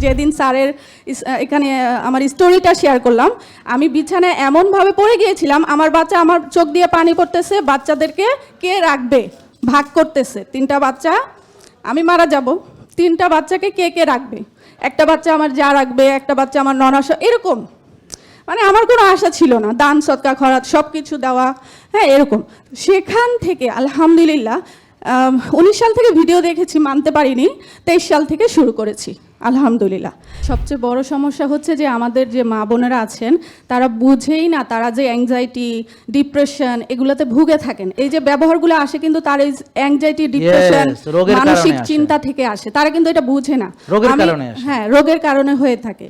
যেদিন স্যারের এখানে আমার স্টোরিটা শেয়ার করলাম, আমি বিছানায় এমনভাবে পড়ে গিয়েছিলাম, আমার বাচ্চা, আমার চোখ দিয়ে পানি পড়তেছে, বাচ্চাদেরকে কে রাখবে ভাগ করতেছে, 3টা বাচ্চা, আমি মারা যাব, 3টা বাচ্চাকে কে কে রাখবে, একটা বাচ্চা আমার যা রাখবে, একটা বাচ্চা আমার ননাসা, এরকম মানে আমার কোনো আশা ছিল না, দান সৎকা খরাত সব কিছু দেওয়া, হ্যাঁ এরকম। সেখান থেকে আলহামদুলিল্লাহ 19 সাল থেকে ভিডিও দেখেছি, মানতে পারিনি, 23 সাল থেকে শুরু করেছি আলহামদুলিল্লাহ। সবচেয়ে বড় সমস্যা হচ্ছে যে আমাদের যে মা বোনেরা আছেন তারা বুঝেই না, তারা যে অ্যাংজাইটি, ডিপ্রেশন এগুলোতে ভুগে থাকেন। এই যে ব্যবহারগুলো আসে কিন্তু তার এই অ্যাংজাইটি, ডিপ্রেশন, মানসিক চিন্তা থেকে আসে, তারা কিন্তু এটা বুঝে না, হ্যাঁ রোগের কারণে হয়ে থাকে।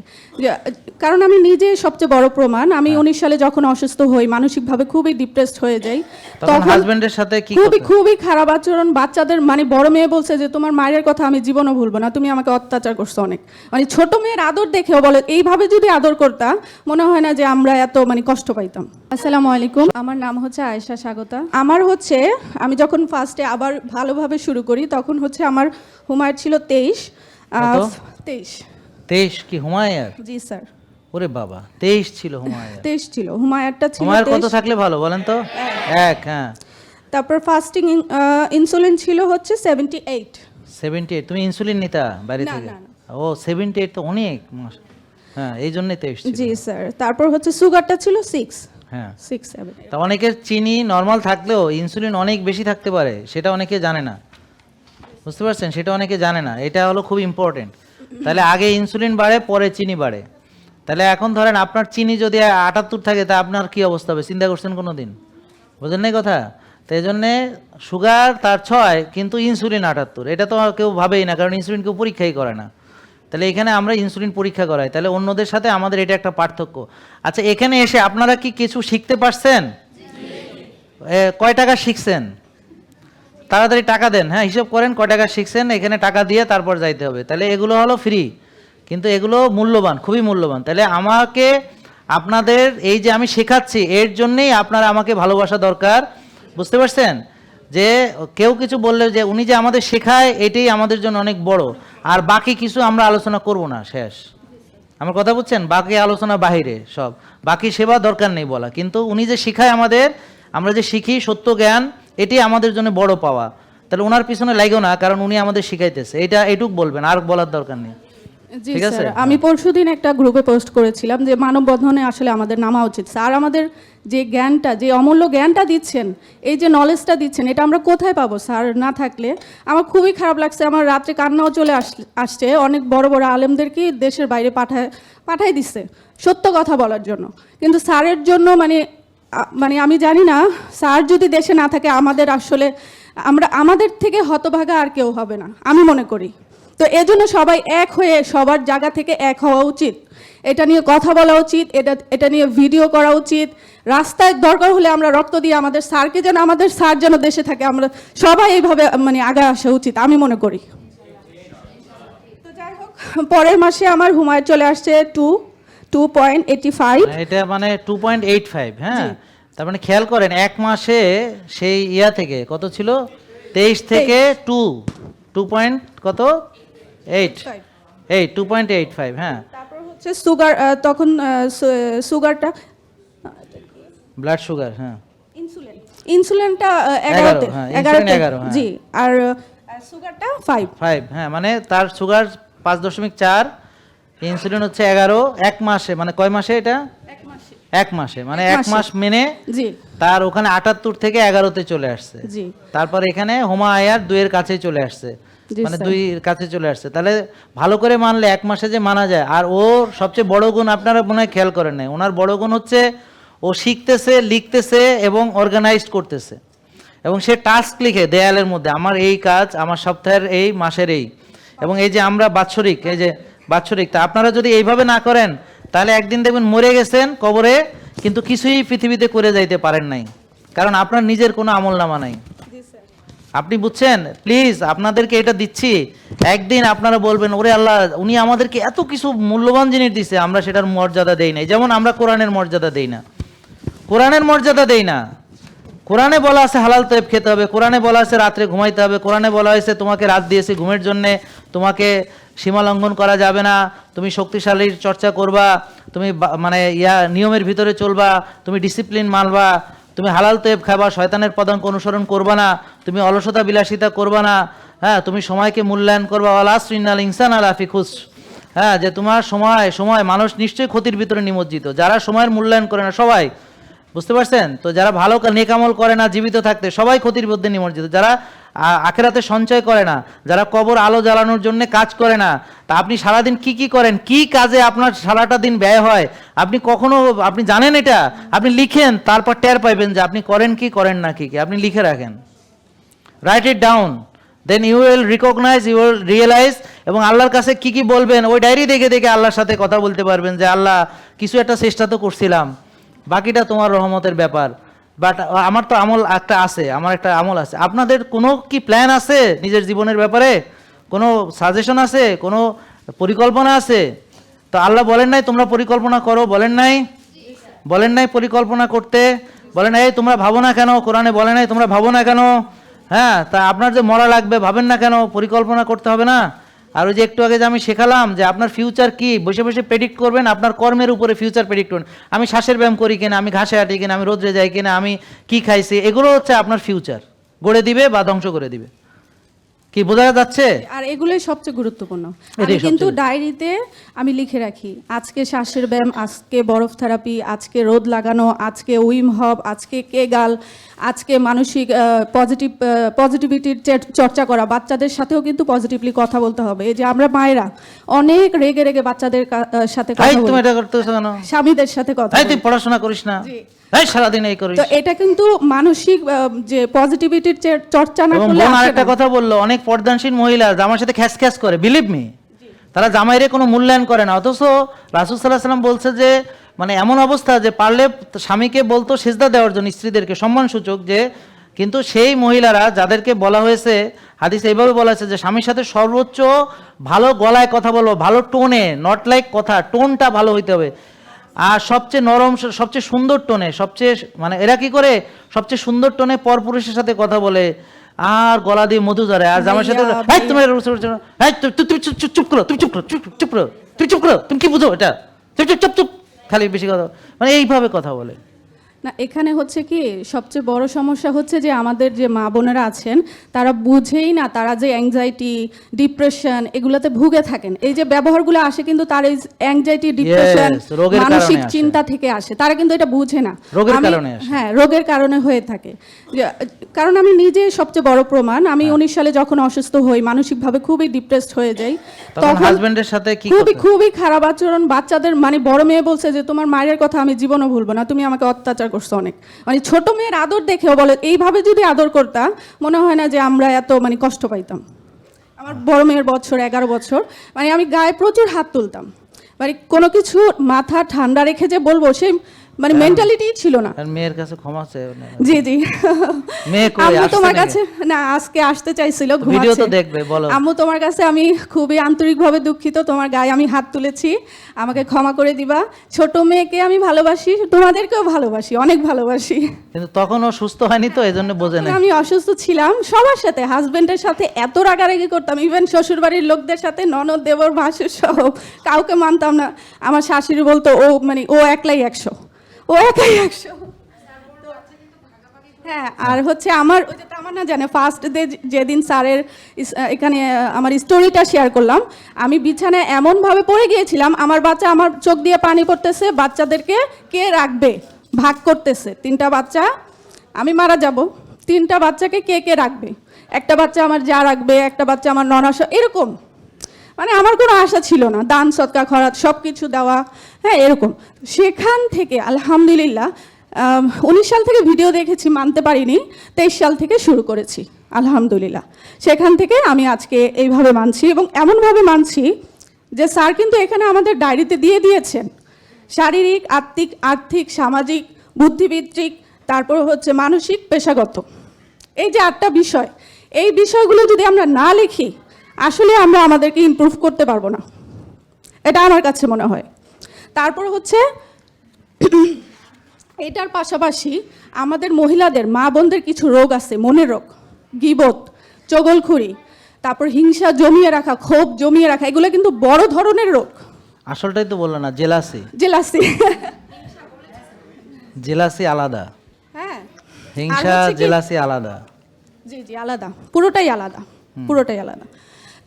কারণ আমি নিজে সবচেয়ে বড় প্রমাণ, আমি 19 সালে যখন অসুস্থ হই, মানসিকভাবে খুবই ডিপ্রেসড হয়ে যাই, তখন হাজবেন্ডের সাথে কি খুবই খারাপ আচরণ, বাচ্চাদের মানে বড় মেয়ে বলছে যে তোমার মায়ের কথা আমি জীবনও ভুলবো না, তুমি আমাকে অত্যাচার করছো অনেক, মানে ছোট মেয়ের আদর দেখেও বলে এইভাবে যদি আদর করতাম মনে হয় না যে আমরা এত মানে কষ্ট পাইতাম। আসসালামু আলাইকুম, আমার নাম হচ্ছে আয়েশা স্বাগতা। আমার হচ্ছে আমি যখন ফার্স্টে আবার ভালোভাবে শুরু করি তখন হচ্ছে আমার হুমায়ুর ছিল 23 কি হুমায়ুর? জি স্যার। ওরে বাবা, 23 ছিল হুমায়ুর? 23 ছিল, হুমায়ুরটা ছিল। হুমায়ুর কত থাকলে ভালো বলেন তো? 1। হ্যাঁ, তারপর ফাস্টিং ইনসুলিন ছিল হচ্ছে 78। তুমি ইনসুলিন নিতা বাড়ি থেকে? ও 78 তো অনেক, হ্যাঁ এই জন্যই 23 ছিল। জি স্যার। তারপর হচ্ছে সুগারটা ছিল 6। হ্যাঁ 6 7। তা অনেকের চিনি নরমাল থাকলেও ইনসুলিন অনেক বেশি থাকতে পারে, সেটা অনেকে জানে না, বুঝতে পারছেন? সেটা অনেকে জানে না, এটা হলো খুব ইম্পর্টেন্ট। তাহলে আগে ইনসুলিন বাড়ে, পরে চিনি বাড়ে। তাহলে এখন ধরেন আপনার চিনি যদি 78 থাকে, তা আপনার কি অবস্থা হবে চিন্তা করছেন কোনো দিন? বুঝলেন না কথা? তো এই জন্যে সুগার তার 6 কিন্তু ইনসুলিন 78, এটা তো কেউ ভাবেই না, কারণ ইনসুলিন কেউ পরীক্ষাই করে না। তাহলে এখানে আমরা ইনসুলিন পরীক্ষা করাই, তাহলে অন্যদের সাথে আমাদের এটা একটা পার্থক্য। আচ্ছা, এখানে এসে আপনারা কি কিছু শিখতে পারছেন? কয় টাকা শিখছেন? তাড়াতাড়ি টাকা দেন, হ্যাঁ হিসাব করেন কয় টাকা শিখছেন, এখানে টাকা দিয়ে তারপর যাইতে হবে। তাহলে এগুলো হলো ফ্রি, কিন্তু এগুলো মূল্যবান, খুবই মূল্যবান। তাহলে আমাকে আপনাদের এই যে আমি শেখাচ্ছি এর জন্যেই আপনারা আমাকে ভালোবাসা দরকার, বুঝতে পারছেন? যে কেউ কিছু বললে যে উনি যে আমাদের শেখায় এটাই আমাদের জন্য অনেক বড়, আর বাকি কিছু আমরা আলোচনা করব না, শেষ। আমার কথা বুঝছেন? বাকি আলোচনা বাহিরে সব, বাকি সেবা দরকার নেই বলা, কিন্তু উনি যে শেখায় আমাদের, আমরা যে শিখি সত্য জ্ঞান, এটি আমাদের জন্য বড় পাওয়া। তাহলে ওনার পিছনে লাগেও না, কারণ উনি আমাদের শিখাইতেছে, এটুক বলবেন, আর বলার দরকার নেই। ঠিক আছে। আমি পরশুদিন একটা গ্রুপে পোস্ট করেছিলাম যে মানববন্ধনে আসলে আমাদের নামা উচিত। স্যার আমাদের যে জ্ঞানটা, যে অমূল্য জ্ঞানটা দিচ্ছেন, এই যে নলেজটা দিচ্ছেন, এটা আমরা কোথায় পাবো স্যার না থাকলে? আমার খুবই খারাপ লাগছে, আমার রাত্রে কান্নাও চলে আসছে, অনেক বড় বড় আলেমদেরকে দেশের বাইরে পাঠাই দিচ্ছে সত্য কথা বলার জন্য, কিন্তু স্যারের জন্য মানে আমি জানি না, স্যার যদি দেশে না থাকে আমাদের আসলে আমাদের থেকে হতভাগা আর কেউ হবে না আমি মনে করি। তো এজন্য সবাই এক হয়ে সবার জায়গা থেকে এক হওয়া উচিত, এটা নিয়ে কথা বলা উচিত, এটা নিয়ে ভিডিও করা উচিত, রাস্তায় দরকার হলে আমরা রক্ত দিয়ে আমাদের স্যারকে যেন, আমাদের স্যার যেন দেশে থাকে, আমরা সবাই এইভাবে মানে আগে আসা উচিত আমি মনে করি। তো যাই হোক, পরের মাসে আমার হুমায়ুর চলে আসছে 2.85। এটা মানে 2.85। হ্যাঁ, তার মানে খেয়াল করেন এক মাসে সেই ইয়া থেকে কত ছিল, 23 থেকে 2 পয়েন্ট কত 2.85। হ্যাঁ, তারপর হচ্ছে সুগার, তখন সুগারটা ব্লাড সুগার, হ্যাঁ ইনসুলিনটা 11 জি, আর সুগারটা 5। হ্যাঁ, মানে তার সুগার 5.4, ইনসুলিন হচ্ছে 11। এক মাসে মানে কয় মাসে এটা? এক মাসে মানে এক মাস মেনে জি, তার ওখানে 78 থেকে 11তে চলে আসছে। জি, তারপর এখানে হুমায়ুর 2 এর কাছে চলে আসছে, মানে 2 এর কাছে চলে আসছে। তাহলে ভালো করে মানলে এক মাসে যে মানা যায়। আর ওর সবচেয়ে বড় গুণ আপনারা মনে হয় খেয়াল করেন নাই, ওনার বড় গুণ হচ্ছে ও শিখতেছে, লিখতেছে এবং অর্গানাইজড করতেছে, এবং সে টাস্ক লিখে দেয়ালের মধ্যে, আমার এই কাজ, আমার সপ্তাহের এই, মাসের এই, এবং এই যে আমরা বাৎসরিক, এই যে বাৎসরিক, তা আপনারা যদি এইভাবে না করেন তাহলে একদিন দেখবেন মরে গেছেন কবরে, কিন্তু কিছুই পৃথিবীতে করে যাইতে পারেন নাই, কারণ আপনার নিজের কোনো আমলনামা নাই। আপনি বুঝছেন? প্লিজ আপনাদেরকে এটা দিচ্ছি, একদিন আপনারা বলবেন ওরে আল্লাহ, উনি আমাদেরকে এত কিছু মূল্যবান জিনিস দিছে, আমরা সেটার মর্যাদা দেই নাই। যেমন আমরা কোরআনের মর্যাদা দেই না, কোরআনে বলা আছে হালাল তৈব খেতে হবে, কোরআনে বলা আছে রাত্রে ঘুমাইতে হবে, কোরআনে বলা হয়েছে তোমাকে রাত দিয়েছি ঘুমের জন্য, তোমাকে সীমা লঙ্ঘন করা যাবে না, তুমি শক্তিশালীর চর্চা করবা, তুমি মানে নিয়মের ভিতরে চলবা, তুমি ডিসিপ্লিন মানবা, তুমি হালাল তৈব খাবা, শয়তানের পদাঙ্ক অনুসরণ করবা না, তুমি অলসতা বিলাসিতা করবা না, হ্যাঁ, তুমি সময়কে মূল্যায়ন করবা, ওয়ালাস ইন্নাল ইনসান আলা ফি খুসর, হ্যাঁ, যে তোমার সময় মানুষ নিশ্চয়ই ক্ষতির ভিতরে নিমজ্জিত। যারা সময়ের মূল্যায়ন করে না সবাই, বুঝতে পারছেন তো, যারা ভালো নেকামল করে না জীবিত থাকতে সবাই ক্ষতির মধ্যে নিমজ্জিত। যারা আখেরাতে সঞ্চয় করে না, যারা কবর আলো জ্বালানোর জন্য কাজ করে না, তা আপনি সারাদিন কি করেন, কি কাজে আপনার সারাটা দিন ব্যয় হয়, আপনি কখনো আপনি জানেন এটা? আপনি লিখেন, তারপর টের পাইবেন যে আপনি করেন কি করেন না কি, আপনি লিখে রাখেন, write it down, then you will recognise, you will realise, এবং আল্লাহর কাছে কি বলবেন ওই ডায়েরি দেখে দেখে আল্লাহর সাথে কথা বলতে পারবেন যে আল্লাহ কিছু একটা চেষ্টা তো করছিলাম, বাকিটা তোমার রহমতের ব্যাপার। বাট আমার তো আমল একটা আছে, আমার একটা আমল আছে। আপনাদের কোনো কি প্ল্যান আছে নিজের জীবনের ব্যাপারে? কোনো সাজেশন আছে? কোনো পরিকল্পনা আছে? তো আল্লাহ বলেন নাই তোমরা পরিকল্পনা করো, বলেন নাই পরিকল্পনা করতে, বলেন এই তোমরা ভাবো না কেন, কোরআনে বলে নাই তোমরা ভাবো না কেন? হ্যাঁ, তা আপনার যে মরা লাগবে ভাবেন না কেন? পরিকল্পনা করতে হবে না? আর ওই যে একটু আগে যে আমি শেখালাম যে আপনার ফিউচার কি, বসে বসে প্রেডিক্ট করবেন, আপনার কর্মের উপরে ফিউচার প্রেডিক্ট করবেন। আমি শ্বাসের ব্যায়াম করি কিনা, আমি ঘাসে হাঁটি কিনা, আমি রোদ্রে যাই কিনা, আমি কি খাইছি, এগুলো হচ্ছে আপনার ফিউচার গড়ে দিবে বা ধ্বংস করে দিবে। কি বোঝা যাচ্ছে? আর এগুলোই সবচেয়ে গুরুত্বপূর্ণ। এটাই আমি কিন্তু সবচেয়ে- ডায়েরিতে আমি লিখে রাখি আজকে শ্বাসের ব্যায়াম, আজকে বরফ থেরাপি, আজকে রোদ লাগানো, আজকে উইম হব, আজকে কেগাল, আজকে মানসিক পজিটিভিটির চর্চা করা। বাচ্চাদের সাথেও কিন্তু পজিটিভলি কথা বলতে হবে। এই যে আমরা মায়েরা অনেক রেগে রেগে বাচ্চাদের সাথে এই কথা তুমি বলি, এটা করতেছো কেন? স্বামীদের সাথে কথা এই তুই বলি। পড়াশোনা করিস না, এই সারাদিন এই করিস। তো এটা কিন্তু মানসিক যে পজিটিভিটির চর্চা না এবং করলে বোন আসে আরেকটা না। কথা বললো, অনেক পর্দানশীল মহিলা জামার সাথে খ্যাস খ্যাস করে, বিলিভ মি, তারা জামাইরে কোনো মূল্যায়ন করে না। অথচ রাসূল সাল্লাল্লাহু আলাইহি ওয়াসাল্লাম বলছে যে মানে এমন অবস্থা যে পারলে স্বামীকে বলতো সেজদা দেওয়ার জন্য, স্ত্রীদেরকে সম্মানসূচক, যে কিন্তু সেই মহিলারা যাদেরকে বলা হয়েছে, হাদিস এইভাবে বলা হয়েছে যে স্বামীর সাথে সর্বোচ্চ ভালো গলায় কথা বলবো, ভালো টোনে, নট লাইক কথা, টোনটা ভালো হইতে হবে, আর সবচেয়ে নরম, সবচেয়ে সুন্দর টোনে, সবচেয়ে মানে এরা কি করে সবচেয়ে সুন্দর টোনে পরপুরুষের সাথে কথা বলে, আর গলা দিয়ে মধু ধরে, আর জামার সাথে এই তুমি চুপ করো, তুমি চুপ করো, তুমি কি বুঝো এটা, চুপ চুপ চুপ চুপ, খালি বেশি কথা, মানে এইভাবে কথা বলে। না, এখানে হচ্ছে কি সবচেয়ে বড় সমস্যা হচ্ছে যে আমাদের যে মা বোনেরা আছেন তারা বুঝেই না, তারা যে অ্যাংজাইটি, ডিপ্রেশন এগুলোতে ভুগে থাকেন। এই যে ব্যবহারগুলো আসে কিন্তু তার এই অ্যাংজাইটি, ডিপ্রেশন, রোগের কারণে মানসিক আসে। চিন্তা থেকে আসে, তারা কিন্তু এটা বুঝে না। রোগের কারণে আসে। হ্যাঁ, রোগের কারণে হয়ে থাকে। কারণ আমি নিজে সবচেয়ে বড় প্রমাণ। আমি 19 সালে যখন অসুস্থ হই, মানসিকভাবে খুবই ডিপ্রেসড হয়ে যাই, তখন হাজবেন্ডের সাথে কি খুবই খারাপ আচরণ। বাচ্চাদের মানে বড় মেয়ে বলছে যে তোমার মায়ের কথা আমি জীবনও ভুলবো না, তুমি আমাকে অত্যাচার করছো অনেক। মানে ছোট মেয়ের আদর দেখেও বলে এইভাবে যদি আদর করতাম মনে হয় না যে আমরা এত মানে কষ্ট পাইতাম। আমার বড় মেয়ের বছর 11 বছর, মানে আমি গায়ে প্রচুর হাত তুলতাম, মানে কোনো কিছু মাথা ঠান্ডা রেখে যে বলবো সেই মানে মেন্টালিটি ছিল না। আর মেয়ের কাছে ক্ষমা চেয়ে জি জি, মেয়ে কই আম্মু আসছে তোমার নাকি? কাছে না, আজকে আসতে চাইছিল, ভিডিও তো ঘুমাচ্ছে। দেখবে, বলো। আম্মু তোমার কাছে আমি খুবই আন্তরিকভাবে দুঃখিত, তোমার গায়ে আমি হাত তুলেছি, আমাকে ক্ষমা করে দিবা। ছোট মেয়েকে আমি ভালোবাসি, তোমাদেরকেও ভালোবাসি, অনেক ভালোবাসি। কিন্তু তখন ও সুস্থ হয়নি তো এই জন্য বোঝে না। আমি অসুস্থ ছিলাম, সবার সাথে, হাজবেন্ডের সাথে এত রাগারাগি করতাম, ইভেন শ্বশুর বাড়ির লোকদের সাথে, ননদ, দেবর, ভাসুর সহ কাউকে মানতাম না। আমার শাশুড়ি বলতো ও মানে ও একলাই 100, ও একাই 100। হ্যাঁ, আর হচ্ছে আমার ওই যে তামান্না জানে ফার্স্ট ডে যেদিন স্যারের এখানে আমার স্টোরিটা শেয়ার করলাম, আমি বিছানায় এমনভাবে পড়ে গিয়েছিলাম, আমার বাচ্চা, আমার চোখ দিয়ে পানি পড়তেছে, বাচ্চাদেরকে কে রাখবে ভাগ করতেছে, 3টা বাচ্চা, আমি মারা যাব, 3টা বাচ্চাকে কে কে রাখবে, একটা বাচ্চা আমার যা রাখবে, একটা বাচ্চা আমার ননাসা, এরকম। মানে আমার কোনো আশা ছিল না, দান সদকা খরাত সব কিছু দেওয়া, হ্যাঁ এরকম। সেখান থেকে আলহামদুলিল্লাহ 19 সাল থেকে ভিডিও দেখেছি, মানতে পারিনি, 23 সাল থেকে শুরু করেছি আলহামদুলিল্লাহ। সেখান থেকে আমি আজকে এইভাবে মানছি, এবং এমনভাবে মানছি যে স্যার কিন্তু এখানে আমাদের ডায়েরিতে দিয়ে দিয়েছেন শারীরিক, আর্থিক, সামাজিক, বুদ্ধিবৃত্তিক, তারপর হচ্ছে মানসিক, পেশাগত, এই যে 8টা বিষয়, এই বিষয়গুলো যদি আমরা না লিখি আসলে আমরা আমাদেরকে ইমপ্রুভ করতে পারবো না, এটা আমার কাছে মনে হয়। তারপর হচ্ছে এটার পাশাপাশি আমাদের মহিলাদের, মা বোনদের কিছু রোগ আছে, মনের রোগ, গীবত, চগলখুরি, তারপর হিংসা জমিয়ে রাখা, ক্ষোভ জমিয়ে রাখা, এগুলো কিন্তু বড় ধরনের রোগ। আসলটাই তো বললো না, জেলাসি। জেলাসি। জেলাসি আলাদা, হ্যাঁ, হিংসা হচ্ছে কি- জেলাসি আলাদা। জি জি, আলাদা, পুরোটাই আলাদা, পুরোটাই আলাদা।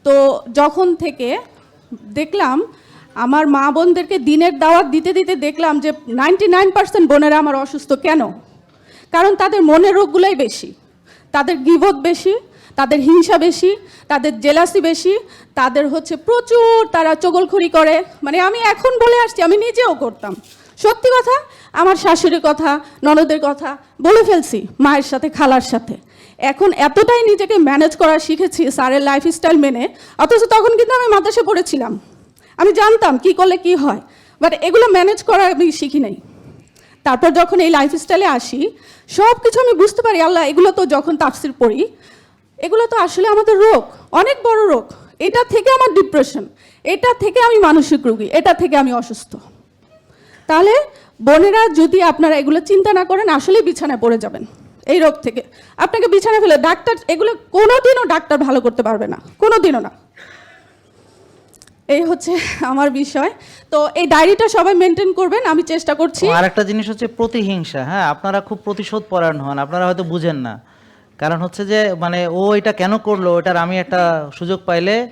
তো যখন থেকে দেখলাম আমার মা বোনদেরকে দিনের দাওয়াত দিতে দিতে দেখলাম যে 99% বোনেরা আমার অসুস্থ। কেন? কারণ তাদের মনের রোগগুলোই বেশি, তাদের গীবত বেশি, তাদের হিংসা বেশি, তাদের জেলাসি বেশি, তাদের হচ্ছে প্রচুর তারা চগলখড়ি করে। মানে আমি এখন বলে আসছি, আমি নিজেও করতাম। সত্যি কথা, আমার শাশুড়ির কথা, ননদের কথা বলে ফেলছি, মায়ের সাথে, খালার সাথে। এখন এতটাই নিজেকে ম্যানেজ করা শিখেছি স্যারের লাইফস্টাইল মেনে, অথচ তখন কিন্তু আমি মাদ্রাসা পড়েছিলাম, আমি জানতাম কি করলে কি হয়, বাট এগুলো ম্যানেজ করা আমি শিখি নাই। তারপর যখন এই লাইফস্টাইলে আসি, সব কিছু আমি বুঝতে পারি, আল্লাহ, এগুলো তো যখন তাফসির পড়ি, এগুলো তো আসলে আমাদের রোগ, অনেক বড় রোগ। এটা থেকে আমার ডিপ্রেশন, এটা থেকে আমি মানসিক রোগী, এটা থেকে আমি অসুস্থ। তাহলে বোনেরা, যদি আপনারা এগুলো চিন্তা না করেন, আসলেই বিছানায় পড়ে যাবেন এই রোগ থেকে। আপনাকে বিছানায় ফেলে ডাক্তার, এগুলো কোনোদিনও ডাক্তার ভালো করতে পারবে না, কোনোদিনও না। এই হচ্ছে আমার বিষয়। তো এই ডায়েরিটা সবাই মেনটেন করবেন, আমি চেষ্টা করছি। আর একটা জিনিস হচ্ছে প্রতিহিংসা। হ্যাঁ, আপনারা খুব প্রতিশোধ পরায়ণ হন, আপনারা হয়তো বুঝেন না। কারণ হচ্ছে যে মানে ও এটা কেন করলো, এটার আমি একটা সুযোগ পাইলে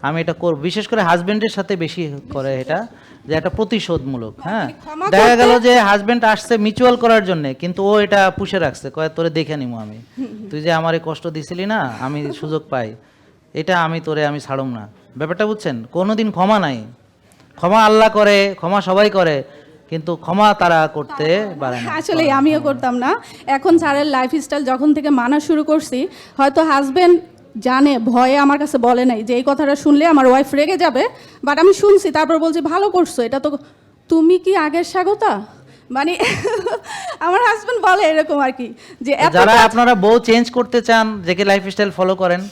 আমি এটা করব। বিশেষ করে হাজবেন্ডের সাথে বেশি করে এটা, যে একটা প্রতিশোধমূলক। হ্যাঁ, ক্ষমা দেখা করতে- গেল যে হাজবেন্ড আসছে মিউচুয়াল করার জন্য, কিন্তু ও এটা পুষে রাখছে, কয় তোরে দেখে নিমু আমি, তুই যে আমারে কষ্ট দিছিলি না, আমি সুযোগ পাই, এটা আমি তোরে আমি ছাড়ুম না। ব্যাপারটা বুঝছেন? কোনোদিন ক্ষমা নাই। ক্ষমা আল্লাহ করে, ক্ষমা সবাই করে, কিন্তু ক্ষমা তারা করতে পারে না। আসলে আমিও করতাম না। এখন স্যারের লাইফস্টাইল যখন থেকে মানা শুরু করছি, হয়তো হাজবেন্ড জানে, ভয়ে আমার কাছে বলে নাই যে এই কথাটা শুনলে আমার ওয়াইফ রেগে যাবে, বাট আমি শুনছি, তারপর বলছি ভালো করছো, এটা তো তুমি কি আগের স্বাগতা, মানে আমার হাজবেন্ড বলে এরকম আর কি, যে এত যারা কাজ- আপনারা বউ চেঞ্জ করতে চান, যে কে লাইফস্টাইল ফলো করেন,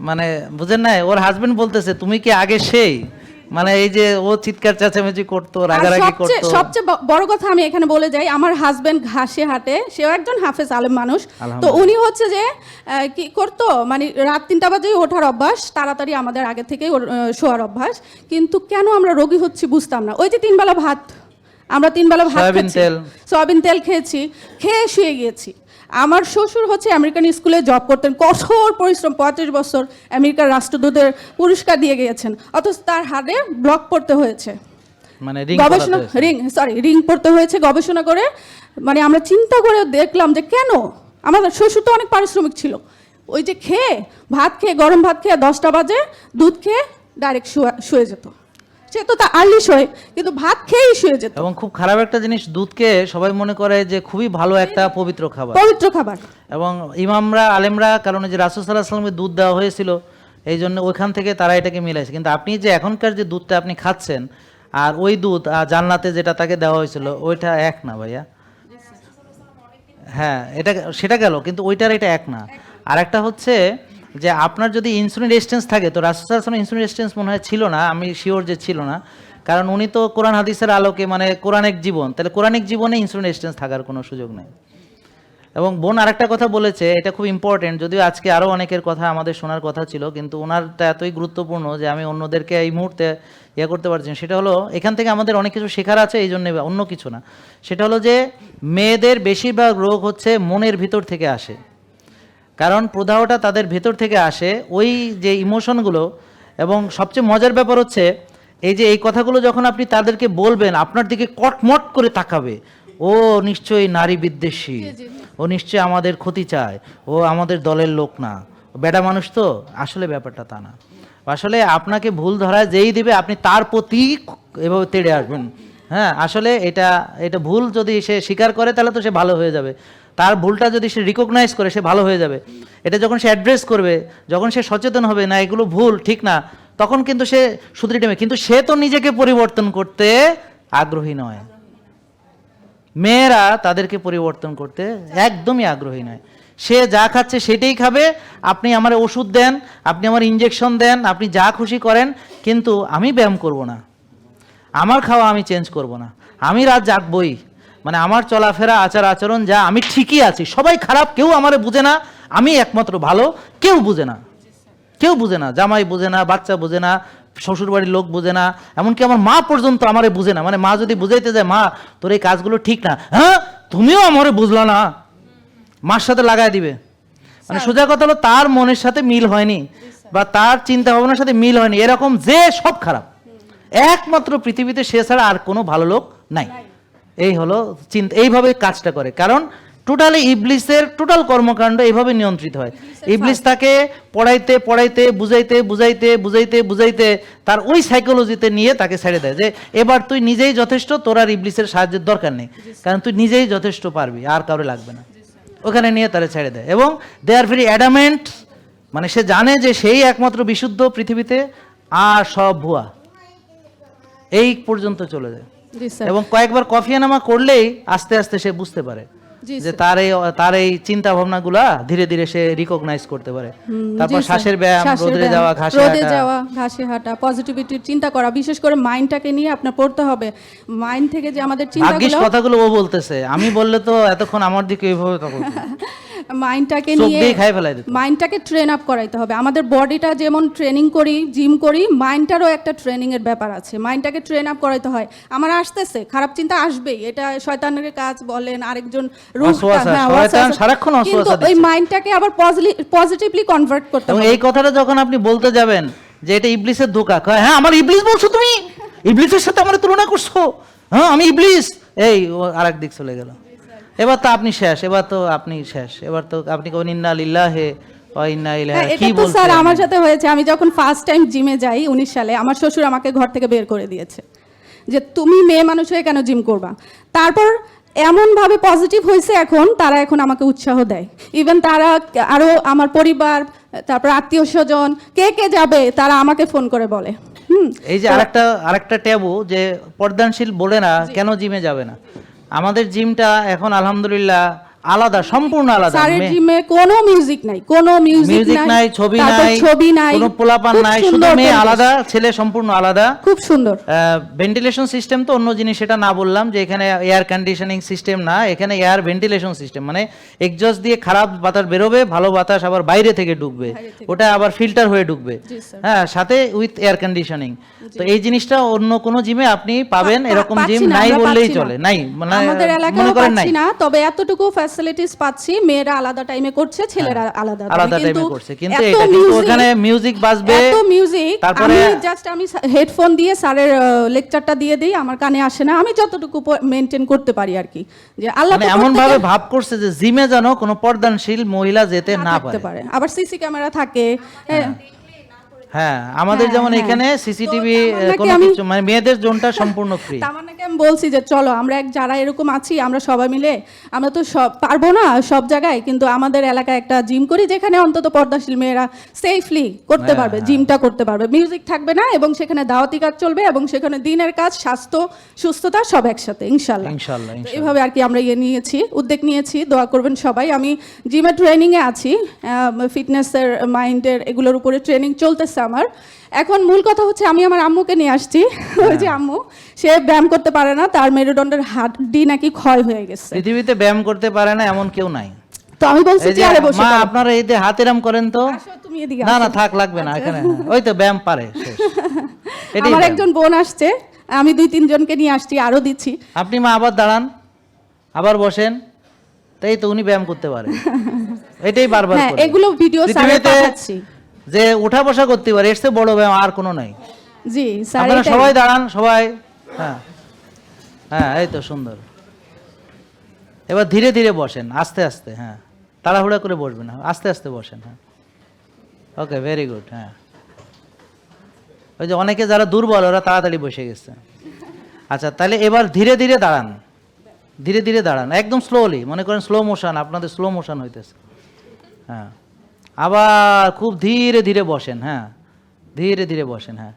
মানে বুঝেন না, ওর হাজবেন্ড বলতেছে তুমি কি আগে সেই, মানে এই যে ও চিৎকার চেঁচামেচি করতো, আর রাগারাগি সবচেয়ে করতো। সবচেয়ে বড় কথা আমি এখানে বলে যাই, আমার হাজবেন্ড ঘাসে হাঁটে, সেও একজন হাফেজ আলেম মানুষ। তো আলহামদুলিল্লাহ। উনি হচ্ছে যে কি করতো, মানে রাত 3টা বাজেই ওঠার অভ্যাস, তাড়াতাড়ি আমাদের আগে থেকেই শোয়ার অভ্যাস। কিন্তু কেন আমরা রোগী হচ্ছি বুঝতাম না। ওই যে 3 বেলা ভাত, আমরা 3 বেলা ভাত সয়াবিন খাচ্ছি, তেল। সয়াবিন তেল খেয়েছি, খেয়ে শুয়ে গিয়েছি। আমার শ্বশুর হচ্ছে আমেরিকান স্কুলে জব করতেন, কঠোর পরিশ্রম, 35 বছর আমেরিকার রাষ্ট্রদূতের পুরস্কার দিয়ে গিয়েছেন, অথচ তার হাড়ে ব্লক পড়তে হয়েছে, মানে রিং গবেষণা রিং পড়তে হয়েছে গবেষণা করে। মানে আমরা চিন্তা করে দেখলাম যে কেন, আমাদের শ্বশুর তো অনেক পারিশ্রমিক ছিল, ওই যে খেয়ে ভাত খেয়ে, গরম ভাত খেয়ে 10টা বাজে দুধ খেয়ে ডাইরেক্ট শুয়ে যেত। সে তো তা আর্লি শোয়, কিন্তু ভাত খেয়েই শুয়ে যেত। এবং খুব খারাপ একটা জিনিস, দুধকে সবাই মনে করে যে খুবই ভালো একটা পবিত্র খাবার, পবিত্র খাবার। এবং ইমামরা আলেমরা, কারণ যে রাসূল সাল্লাল্লাহু আলাইহি ওয়াসাল্লামের দুধ দেওয়া হয়েছিল, এই জন্য ওইখান থেকে তারা এটাকে মিলাইছে। কিন্তু আপনি যে এখনকার যে দুধটা আপনি খাচ্ছেন, আর ওই দুধ জান্নাতে যেটা তাকে দেওয়া হয়েছিল, ওইটা এক না ভাইয়া। হ্যাঁ, এটা সেটা গেল, কিন্তু ওইটার এটা এক না। আর একটা হচ্ছে যে আপনার যদি ইনসুলিন রেজিস্ট্যান্স থাকে, তো রাসূল সাল্লাল্লাহু আলাইহি ওয়াসাল্লাম ইনসুলিন রেজিস্ট্যান্স মনে হয় ছিল না, আমি শিওর যে ছিল না, কারণ উনি তো কোরআন হাদিসের আলোকে, মানে কোরআনিক জীবন, তাহলে কোরআনিক জীবনে ইনসুলিন রেজিস্ট্যান্স থাকার কোনো সুযোগ নেই। এবং বোন আরেকটা কথা বলেছে, এটা খুব ইম্পর্টেন্ট, যদিও আজকে আরও অনেকের কথা আমাদের শোনার কথা ছিল, কিন্তু ওনারটা এতই গুরুত্বপূর্ণ যে আমি অন্যদেরকে এই মুহূর্তে করতে পারছি না। সেটা হলো, এখান থেকে আমাদের অনেক কিছু শেখার আছে, এই জন্য অন্য কিছু না। সেটা হলো যে মেয়েদের বেশিরভাগ রোগ হচ্ছে মনের ভিতর থেকে আসে, কারণ প্রদাহটা তাদের ভেতর থেকে আসে, ওই যে ইমোশনগুলো। এবং সবচেয়ে মজার ব্যাপার হচ্ছে এই যে এই কথাগুলো যখন আপনি তাদেরকে বলবেন, আপনার দিকে কটমট করে তাকাবে, ও নিশ্চয়ই নারী বিদ্বেষী, ও নিশ্চয়ই আমাদের ক্ষতি চায়, ও আমাদের দলের লোক না, ও বেডা মানুষ। তো আসলে ব্যাপারটা তা না। আসলে আপনাকে ভুল ধরায় যেই দিবে, আপনি তার প্রতি এভাবে তেড়ে আসবেন। হ্যাঁ, আসলে এটা ভুল যদি সে স্বীকার করে, তাহলে তো সে ভালো হয়ে যাবে। তার ভুলটা যদি সে রিকগনাইজ করে, সে ভালো হয়ে যাবে। এটা যখন সে অ্যাড্রেস করবে, যখন সে সচেতন হবে, না এগুলো ভুল, ঠিক না, তখন কিন্তু সে শুধরে নেবে। কিন্তু সে তো নিজেকে পরিবর্তন করতে আগ্রহী নয়। মেয়েরা তাদেরকে পরিবর্তন করতে একদমই আগ্রহী নয়। সে যা খাচ্ছে সেটাই খাবে, আপনি আমার ওষুধ দেন, আপনি আমার ইঞ্জেকশন দেন, আপনি যা খুশি করেন, কিন্তু আমি ব্যায়াম করব না, আমার খাওয়া আমি চেঞ্জ করব না, আমি রাত জাগবই, মানে আমার চলাফেরা আচার আচরণ যা, আমি ঠিকই আছি, সবাই খারাপ, কেউ আমারে বুঝে না, আমি একমাত্র ভালো, কেউ বুঝে না। কেউ বুঝে না, জামাই বুঝে না, বাচ্চা বুঝে না, শ্বশুর বাড়ির লোক বুঝে না, এমনকি আমার মা পর্যন্ত আমারে বুঝে না। মানে মা যদি বুঝাইতে যায়, মা তোর এই কাজগুলো ঠিক না, হ্যাঁ তুমিও আমারে বুঝলা না, মার সাথে লাগাই দিবে। মানে সোজা কথা হলো তার মনের সাথে মিল হয়নি বা তার চিন্তা ভাবনার সাথে মিল হয়নি, এরকম যে সব খারাপ, একমাত্র পৃথিবীতে সে ছাড়া আর কোনো ভালো লোক নাই। এই হলো চিন্তা, এইভাবে কাজটা করে। কারণ টোটালি ইবলিসের টোটাল কর্মকাণ্ড এইভাবে নিয়ন্ত্রিত হয়। ইবলিস তাকে পড়াইতে পড়াইতে বুঝাইতে বুঝাইতে বুঝাইতে বুঝাইতে তার ওই সাইকোলজিতে নিয়ে তাকে ছেড়ে দেয় যে এবার তুই নিজেই যথেষ্ট, তোর আর ইবলিসের সাহায্যের দরকার নেই, কারণ তুই নিজেই যথেষ্ট পারবি, আর কারো লাগবে না। ওখানে নিয়ে তারা ছেড়ে দেয় এবং দে আর ভেরি অ্যাডামেন্ট, মানে সে জানে যে সেই একমাত্র বিশুদ্ধ পৃথিবীতে, আর সব ভুয়া, এই পর্যন্ত চলে যায়। জি স্যার। এবং কয়েকবার কফিয়ানামা করলেই আস্তে আস্তে সে বুঝতে পারে জি যে তার এই চিন্তা ভাবনাগুলা ধীরে ধীরে সে রিকগনাইজ করতে পারে। তারপর শ্বাসের ব্যায়াম, রোদে যাওয়া, রোদে যাওয়া, ঘাসে হাঁটা, পজিটিভিটির চিন্তা করা, বিশেষ করে মাইন্ডটাকে নিয়ে আপনার পড়তে হবে। মাইন্ড থেকে যে আমাদের ভাগ্যিস চিন্তাগুলো, কথাগুলো ও বলতেছে, আমি বললে তো এতক্ষণ আমার দিকে এইভাবে তখন মাইন্ডটাকে চোখ নিয়ে দিয়ে খাই ফেলাই দিত। মাইন্ডটাকে ট্রেন আপ করাইতে হবে। আমাদের বডিটা যেমন ট্রেনিং করি, জিম করি, মাইন্ডটারও একটা ট্রেনিং এর ব্যাপার আছে। মাইন্ডটাকে ট্রেন আপ করাইতে হয়। আমার আসতেছে খারাপ চিন্তা আসবেই, এটা শয়তানের কাজ বলেন, আরেকজন ওয়াসওয়াসা, শয়তান সারাক্ষণ ওয়াসওয়াসা কিন্তু ওই দিচ্ছে। মাইন্ডটাকে আবার পজিটিভলি কনভার্ট করতে এবং হবে। এই কথাটা যখন আপনি বলতে যাবেন যে এটা ইবলিসের ধোঁকা, কয় হ্যাঁ আমার ইবলিস বলছো তুমি, ইবলিসের সাথে আমার তুলনা করছো, হ্যাঁ আমি ইবলিস, এই ও আরেক দিক চলে গেল। এবার তো আপনি শেষ, এবার তো আপনি শেষ, এবার তো আপনি কোন ইন্না লিল্লাহি ওয়া ইন্না ইলাইহি, হ্যাঁ, কি এটা তো বলছেন? স্যার আমার সাথে হয়েছে। আমি যখন ফার্স্ট টাইম জিমে যাই 19 সালে, আমার শ্বশুর আমাকে ঘর থেকে বের করে দিয়েছে যে তুমি মেয়ে মানুষ হয়ে কেন জিম করবা। তারপর এমনভাবে পজিটিভ হয়েছে, এখন তারা এখন আমাকে উৎসাহ দেয়। ইভেন তারা আরও আমার পরিবার, তারপর আত্মীয় স্বজন কে কে যাবে তারা আমাকে ফোন করে বলে। এই যে আরেকটা ট্যাবু যে পর্দানশীল বলে না কেন জিমে যাবে না। আমাদের জিমটা এখন আলহামদুলিল্লাহ আলাদা, সম্পূর্ণ আলাদা। স্যারের জিমে কোনো মিউজিক নাই, কোনো মিউজিক নাই, ছবি তারপর নাই, ছবি নাই, কোনো পোলাপান খুব নাই, শুধু সুন্দর মেয়ে পরিবেশ। আলাদা, ছেলে সম্পূর্ণ আলাদা। খুব সুন্দর। ভেন্টিলেশন সিস্টেম তো অন্য জিনিস, সেটা না বললাম যে এখানে এয়ার কন্ডিশনিং সিস্টেম না, এখানে এয়ার ভেন্টিলেশন সিস্টেম, মানে এক্সজস্ট দিয়ে খারাপ বাতাস বেরোবে, ভালো বাতাস আবার বাইরে থেকে ঢুকবে, ওটা আবার ফিল্টার হয়ে ঢুকবে, হ্যাঁ, সাথে উইথ এয়ার কন্ডিশনিং। তো এই জিনিসটা অন্য কোনো জিমে আপনি পাবেন এরকম জিম নাই বললেই চলে, নাই মানে আমাদের এলাকায় মনে করেন নাই, পাচ্ছি না, তবে এতটুকু ফ্যাসিলিটিস পাচ্ছি। মেয়েরা আলাদা টাইমে করছে, ছেলেরা আলাদা টাইমে করছে, কিন্তু এটা কিন্তু ওখানে মিউজিক বাজবে, এত মিউজিক, তারপরে আমি হেডফোন দিয়ে স্যারের লেকচারটা দিয়ে দেই, আমার কানে আসে না, আমি যতটুকু মেনটেন করতে পারি আর কি। যে আল্লাহ মানে তো এমন ভাবে প্রত্যেকের ভাব করছে যে জিমে যেন কোনো পর্দানশীল মহিলা যেতে না থাকতে পারে। পারে, আবার সিসি ক্যামেরা থাকে। হ্যাঁ, আমাদের যেমন এখানে সিসিটিভি কোনো কিছু, মানে মেয়েদের জোনটা সম্পূর্ণ ফ্রি। তামান্নাকে আমি বলছি যে চলো আমরা যারা এরকম আছি, আমরা সবাই মিলে, আমরা তো সব পারবো না সব জায়গায়, কিন্তু আমাদের এলাকায় একটা জিম করি যেখানে অন্তত পর্দাশীল মেয়েরা সেফলি করতে পারবে, জিমটা করতে পারবে, মিউজিক থাকবে না, এবং সেখানে দাওয়াতি কাজ চলবে, এবং সেখানে দিনের কাজ, স্বাস্থ্য, সুস্থতা সব একসাথে, ইনশাল্লাহ। ইনশাআল্লাহ তো এইভাবে আর কি আমরা উদ্যোগ নিয়েছি, দোয়া করবেন সবাই। আমি জিমের ট্রেনিংয়ে আছি, ফিটনেসের, মাইন্ডের, এগুলোর উপরে ট্রেনিং চলতেছে আমার। এখন মূল কথা হচ্ছে আমি আমার আম্মুকে নিয়ে আসছি। ওই যে আম্মু, সে ব্যায়াম করতে পারে না, তার মেরুদণ্ডের হাড্ডি নাকি ক্ষয় হয়ে গেছে। পৃথিবীতে ব্যায়াম করতে পারে না এমন কেউ নাই। তো আমি বলছি এই যে চেয়ারে বসে মা করো। আপনারা এই যে হাতেরাম করেন তো, আসো তুমি এদিকে না আসো। না থাক, লাগবে না এখানে, ওই তো ব্যায়াম পারে শেষ। এটাই আমার ব্যায়াম। একজন বোন আসছে, আমি 2-3 জনকে নিয়ে আসছি, আরো দিচ্ছি। আপনি মা আবার দাঁড়ান, আবার বসেন, তাই তো উনি ব্যায়াম করতে পারে, এটাই বারবার হ্যাঁ, করে। এগুলো ভিডিও স্যারে পৃথিবীতে পাঠাচ্ছি। যে উঠা বসা করতে পারে, এর চেয়ে বড় ব্যায়াম আর কোনো নাই। জি স্যার, আপনারা এটাই। সবাই দাঁড়ান, সবাই, হ্যাঁ হ্যাঁ, এই তো সুন্দর। এবার ধীরে ধীরে বসেন, আস্তে আস্তে, হ্যাঁ তাড়াহুড়া করে বসবেন না, আস্তে আস্তে বসেন, হ্যাঁ ওকে, ভেরি গুড। হ্যাঁ, ওই যে অনেকে যারা দুর্বল ওরা তাড়াতাড়ি বসে গেছে। আচ্ছা, তাহলে এবার ধীরে ধীরে দাঁড়ান, ধীরে ধীরে দাঁড়ান, একদম স্লোলি, মনে করেন স্লো মোশন, আপনাদের স্লো মোশন হইতেছে। হ্যাঁ, আবার খুব ধীরে ধীরে বসেন, হ্যাঁ ধীরে ধীরে বসেন। হ্যাঁ,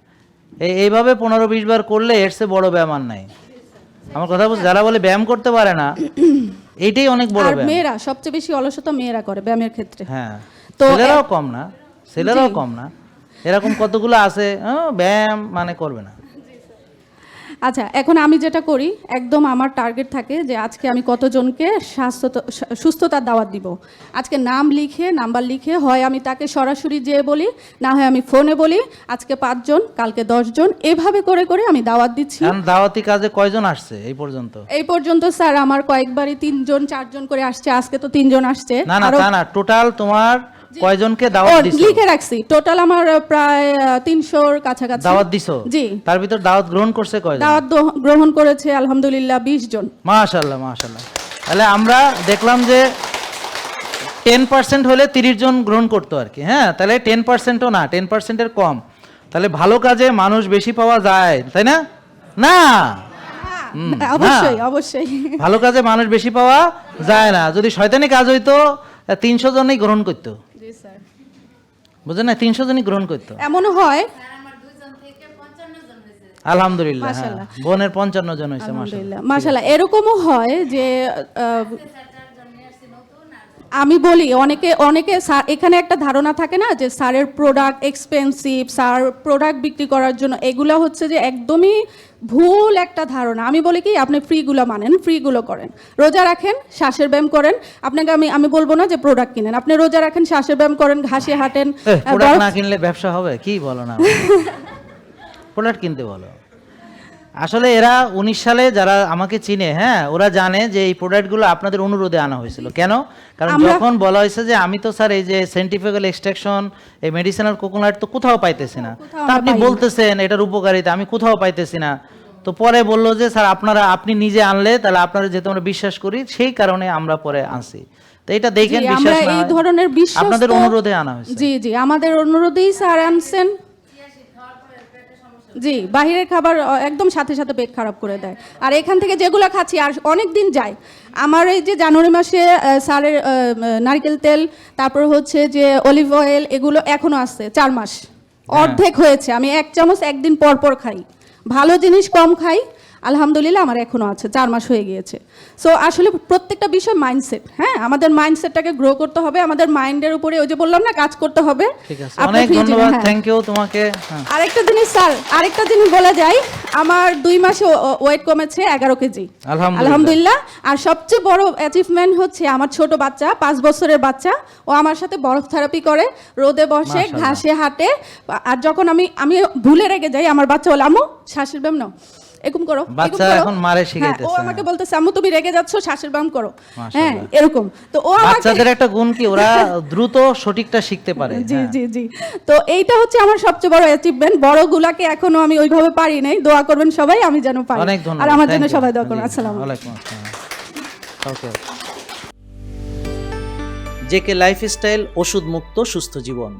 এইভাবে 15-20 বার করলে এর চেয়ে বড় ব্যায়াম আর নাই। আমার কথা বলছি, যারা বলে ব্যায়াম করতে পারে না, এইটাই অনেক বড় আর ব্যায়াম। মেয়েরা সবচেয়ে বেশি অলসতা মেয়েরা করে ব্যায়ামের ক্ষেত্রে। হ্যাঁ, তো ছেলেরাও কম না, ছেলেরাও কম না, এরকম কতগুলো আছে ব্যায়াম মানে করবে না। আচ্ছা, এখন আমি যেটা করি একদম আমার টার্গেট থাকে যে আজকে আমি কতজনকে সুস্থতার দাওয়াত দিব। আজকে নাম লিখে নাম্বার লিখে হয় আমি তাকে সরাসরি যেয়ে বলি, না হয় আমি ফোনে বলি আজকে 5 জন কালকে 10 জন, এভাবে করে করে আমি দাওয়াত দিচ্ছি। এখন দাওয়াতি কাজে কয়জন আসছে এই পর্যন্ত? এই পর্যন্ত স্যার আমার কয়েকবারই 3 জন 4 জন করে আসছে, আজকে তো 3 জন আসছে। না না তা না, টোটাল তোমার কয়জনকে দাওয়াত দিছো? লিখে রাখছি, টোটাল আমার প্রায় 300-র কাছাকাছি দাওয়াত দিছো। জি। তার ভিতর দাওয়াত গ্রহণ করছে কয়জন? দাওয়াত গ্রহণ করেছে আলহামদুলিল্লাহ 20 জন। মাশাআল্লাহ মাশাআল্লাহ। তাহলে আমরা দেখলাম যে 10% হলে 30 জন গ্রহণ করতো আর কি। হ্যাঁ, তাহলে 10%ও না, 10%-এর কম। তাহলে ভালো কাজে মানুষ বেশি পাওয়া যায়, তাই না? না, অবশ্যই অবশ্যই। ভালো কাজে মানুষ বেশি পাওয়া যায় না। যদি শয়তানি কাজ হইতো 300 জনই গ্রহণ করতো। জি স্যার। বুঝলেন না, 300 জনই গ্রহণ করতো। এমন হয় আলহামদুলিল্লাহ, হ্যাঁ, মাশাআল্লাহ। বোনের 55 জন হয়েছে। আলহামদুলিল্লাহ মাশাআল্লাহ। এরকমও হয় যে আমি বলি অনেকে অনেকে এখানে একটা ধারণা থাকে না যে স্যারের প্রোডাক্ট এক্সপেন্সিভ, স্যার প্রোডাক্ট বিক্রি করার জন্য, এগুলা হচ্ছে যে একদমই ভুল একটা ধারণা। আমি বলি কি আপনি ফ্রিগুলো মানেন, ফ্রিগুলো করেন, রোজা রাখেন, শ্বাসের ব্যায়াম করেন। আপনাকে আমি বলবো না যে প্রোডাক্ট কিনেন, আপনি রোজা রাখেন, শ্বাসের ব্যায়াম করেন, ঘাসে হাঁটেন। প্রোডাক্ট না কিনলে ব্যবসা হবে? কি বলো না, প্রোডাক্ট কিনতে বলো। আসলে এরা 19 সালে যারা আমাকে চিনে, হ্যাঁ, ওরা জানে যে এই প্রোডাক্টগুলো আপনাদের অনুরোধে আনা হয়েছিল। কেন? কারণ যখন বলা হয়েছে যে আমি তো স্যার এই যে সায়েন্টিফিক্যাল এক্সট্রাকশন, এই মেডিসিনাল কোকোনাট তো কোথাও পাইতেছি না, তা আপনি বলতেছেন এটার উপকারিতা আমি কোথাও পাইতেছি না, তো পরে বললো যে স্যার আপনি নিজে আনলে তাহলে আপনারা যেহেতু আমরা বিশ্বাস করি সেই কারণে আমরা পরে আনছি। তো এটা দেখেন বিশ্বাস না, এই ধরনের বিশ্বাস আপনাদের অনুরোধে আনা হয়েছে। জি জি, আমাদের অনুরোধেই স্যার আনছেন। জি, বাহিরের খাবার একদম সাথে সাথে পেট খারাপ করে দেয়। আর এখান থেকে যেগুলো খাচ্ছি আর অনেক দিন যায়। আমার এই যে জানুয়ারি মাসে স্যারের নারকেল তেল, তারপর হচ্ছে যে অলিভ অয়েল, এগুলো এখনো আছে 4 মাস, অর্ধেক হয়েছে। আমি 1 চামচ একদিন পর পর খাই, ভালো জিনিস কম খাই। আলহামদুলিল্লাহ আমার এখনো আছে, 4 মাস হয়ে গিয়েছে। সো আসলে প্রত্যেকটা বিষয় মাইন্ডসেট, হ্যাঁ, আমাদের মাইন্ডসেটটাকে গ্রো করতে হবে, আমাদের মাইন্ডের উপরে ওই যে বললাম না কাজ করতে হবে। ঠিক আছে, অনেক ধন্যবাদ, থ্যাংক ইউ তোমাকে। আরেকটা জিনিস স্যার, আরেকটা জিনিস বলে যাই, আমার 2 মাসে ওয়েট কমেছে 11 কেজি আলহামদুলিল্লাহ। আর সবচেয়ে বড় অ্যাচিভমেন্ট হচ্ছে আমার ছোট বাচ্চা, 5 বছরের বাচ্চা, ও আমার সাথে বরফ থেরাপি করে, রোদে বসে, ঘাসে হাঁটে। আর যখন আমি ভুলে রেগে যাই, আমার বাচ্চা বলে আম্মু শ্বাসের ব্যায়াম নাও, এরকম করো। বাচ্চা এখন মারে শিখাইতেছে। ও আমাকে বলতেছে আম্মু তুমি রেগে যাচ্ছ, শ্বাসের ব্যায়াম করো। হ্যাঁ, এরকম। তো ও বাচ্চাদের একটা গুণ কি, ওরা দ্রুত সঠিকটা শিখতে পারে। জি জি জি। তো এইটা হচ্ছে আমার সবচেয়ে বড় অ্যাচিভমেন্ট। বড়গুলাকে এখনো আমি ওইভাবে পারি নাই, দোয়া করবেন সবাই আমি যেন পারি। অনেক ধন্যবাদ, আর আমার জন্য সবাই দোয়া করুন। আসসালামু আলাইকুম। ওকে। জেকে লাইফস্টাইল, ওষুধ মুক্ত সুস্থ জীবন।